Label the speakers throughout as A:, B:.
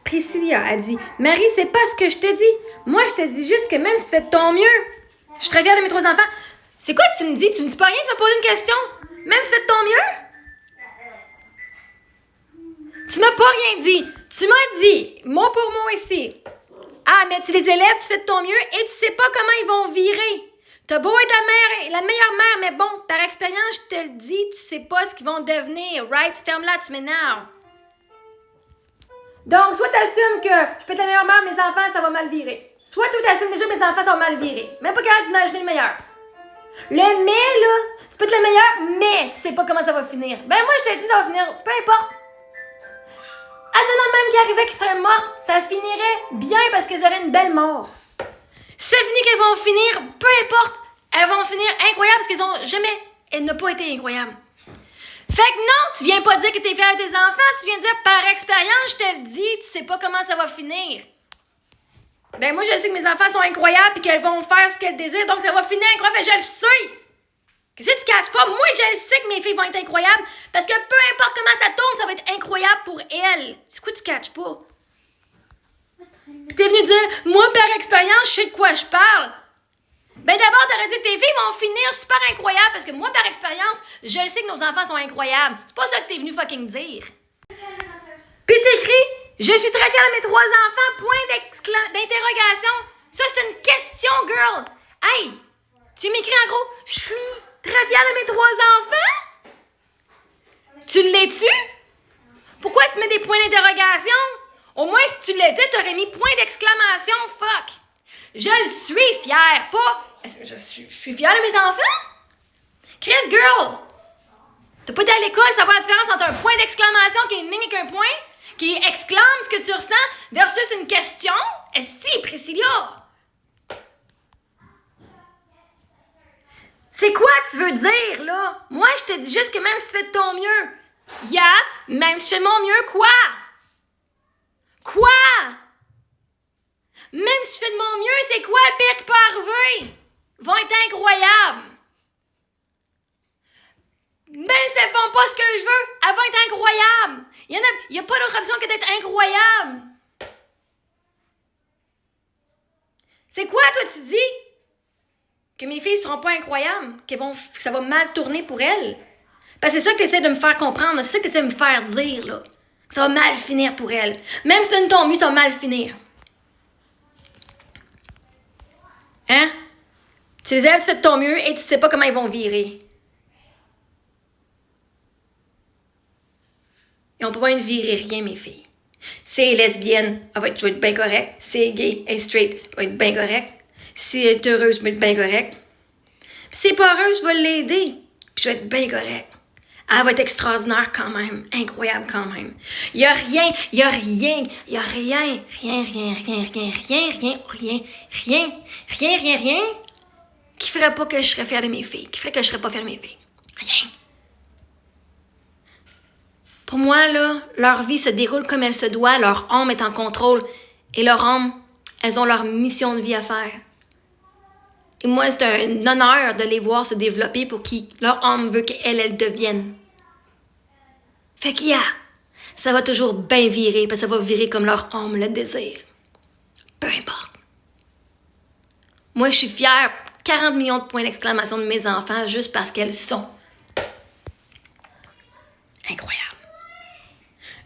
A: Priscilla a dit, Marie, c'est pas ce que je te dis. Moi, je te dis juste que même si tu fais de ton mieux, je suis très fière de mes 3 enfants. C'est quoi que tu me dis? Tu me dis pas rien, tu m'as posé une question. Même si tu fais de ton mieux? Tu m'as pas rien dit. Tu m'as dit, mot pour mot ici. Ah, mais tu les élèves, tu fais de ton mieux et tu sais pas comment ils vont virer. T'as beau être la meilleure mère, mais bon, par expérience, je te le dis, tu sais pas ce qu'ils vont devenir. Right? Ferme-la, tu m'énerves. Donc, soit t'assumes que je peux être la meilleure mère, mes enfants, ça va mal virer. Soit tu t'assumes déjà que mes enfants, ça va mal virer. Même pas capable d'imaginer le meilleur. Le mais, là, tu peux être le meilleur, mais tu sais pas comment ça va finir. Ben moi, je te dis, ça va finir, peu importe. Advenant même qui arrivait qu'ils seraient mortes, ça finirait bien parce qu'elles auraient une belle mort. Si ça finit qu'elles vont finir, peu importe, elles vont finir incroyables parce qu'elles ont jamais, elles n'ont pas été incroyables. Fait que non, tu viens pas dire que t'es fière de tes enfants, tu viens dire par expérience, je te le dis, tu sais pas comment ça va finir. Ben moi, je sais que mes enfants sont incroyables et qu'elles vont faire ce qu'elles désirent, donc ça va finir incroyable, je le sais. Qu'est-ce que tu catches pas? Moi, je le sais que mes filles vont être incroyables parce que peu importe comment ça tourne, ça va être incroyable pour elles. C'est quoi tu catches pas? T'es venu dire, moi, par expérience, je sais de quoi je parle. Ben d'abord, t'aurais dit, tes filles vont finir super incroyables parce que moi, par expérience, je le sais que nos enfants sont incroyables. C'est pas ça que t'es venu fucking dire. Puis t'écris, je suis très fière de mes 3 enfants, point d'interrogation. Ça, c'est une question, girl. Hey, tu m'écris en gros, je suis très fière de mes 3 enfants. Tu l'es-tu? Pourquoi tu mets des points d'interrogation? Au moins, si tu l'étais, t'aurais mis point d'exclamation, fuck. Je le suis fière, pas... Je suis fière de mes enfants? Chris, girl! T'as pas été à l'école, savoir la différence entre un point d'exclamation qui est une ligne avec un point, qui exclame ce que tu ressens, versus une question? Si, Priscilla! C'est quoi tu veux dire, là? Moi, je te dis juste que même si tu fais de ton mieux, même si je fais de mon mieux, quoi? Quoi? Même si je fais de mon mieux, c'est quoi le pire qui peut arriver? Ils vont être incroyables. Même si elles font pas ce que je veux, elles vont être incroyables. Il y a pas d'autre option que d'être incroyable. C'est quoi, toi, tu dis? Que mes filles seront pas incroyables? Que ça va mal tourner pour elles? Parce que c'est ça que tu essaies de me faire comprendre. C'est ça que tu essaies de me faire dire, là. Que ça va mal finir pour elles. Même si tu ne tombes mieux, ça va mal finir. Hein? Tu les aimes, tu fais de ton mieux et tu sais pas comment ils vont virer. Ils ont pas besoin de virer rien, mes filles. Si elle est lesbienne, je vais être bien correct. Si elle est gay et straight, je vais être bien correct. Si elle est heureuse, je vais être bien correct. Puis si elle n'est pas heureuse, je vais l'aider. Puis je vais être bien correct. Elle va être extraordinaire quand même. Incroyable quand même. Il y a rien qui ferait pas que je serais fière de mes filles. Qui ferait que je serais pas fière de mes filles. Rien. Pour moi, là, leur vie se déroule comme elle se doit. Leur âme est en contrôle. Et leur âme, elles ont leur mission de vie à faire. Et moi, c'est un honneur de les voir se développer pour qui leur âme veut qu'elles deviennent. Fait qu'il y a, ça va toujours bien virer, parce que ça va virer comme leur âme le désire. Peu importe. Moi, je suis fière, 40 millions de points d'exclamation de mes enfants, juste parce qu'elles sont incroyables.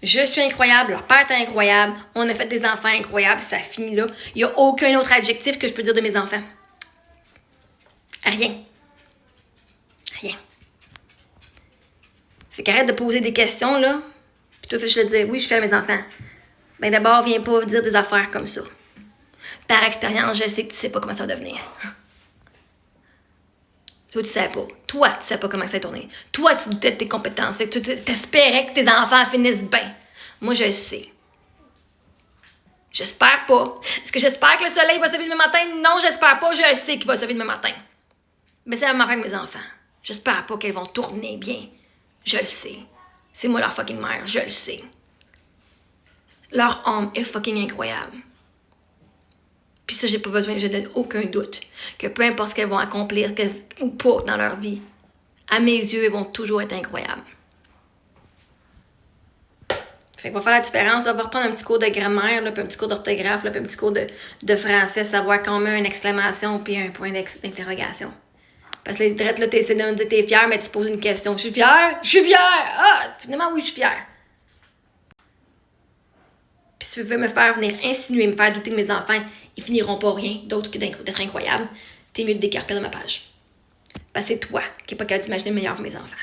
A: Je suis incroyable, leur père est incroyable, on a fait des enfants incroyables, ça finit là. Il n'y a aucun autre adjectif que je peux dire de mes enfants. Rien. Rien. Fait qu'arrête de poser des questions, là. Puis toi, fais juste le dire, oui, je fais à mes enfants. Ben d'abord, viens pas dire des affaires comme ça. Par expérience, je sais que tu sais pas comment ça va devenir. Toi, tu sais pas. Toi, tu sais pas comment ça va tourner. Toi, tu doutais de tes compétences. Fait que tu t'espérais que tes enfants finissent bien. Moi, je le sais. J'espère pas. Est-ce que j'espère que le soleil va se lever demain matin? Non, j'espère pas. Je le sais qu'il va se lever demain matin. Mais c'est la même affaire que mes enfants. J'espère pas qu'elles vont tourner bien. Je le sais. C'est moi leur fucking mère. Je le sais. Leur âme est fucking incroyable. Puis ça, j'ai pas besoin, je donne aucun doute que peu importe ce qu'elles vont accomplir ou pas dans leur vie, à mes yeux, elles vont toujours être incroyables. Fait qu'on va faire la différence. Là, on va reprendre un petit cours de grammaire, là, puis un petit cours d'orthographe, là, puis un petit cours de français, savoir quand on met une exclamation puis un point d'interrogation. Parce que les drettes, là, t'essaies de me dire t'es fière, mais tu poses une question. Je suis fière? Je suis fière! Ah! Finalement, oui, je suis fière. Puis si tu veux me faire venir insinuer, me faire douter de mes enfants, ils finiront pas rien d'autre que d'être incroyables. T'es mieux de décarper de ma page. Parce que c'est toi qui n'es pas capable d'imaginer le meilleur pour mes enfants.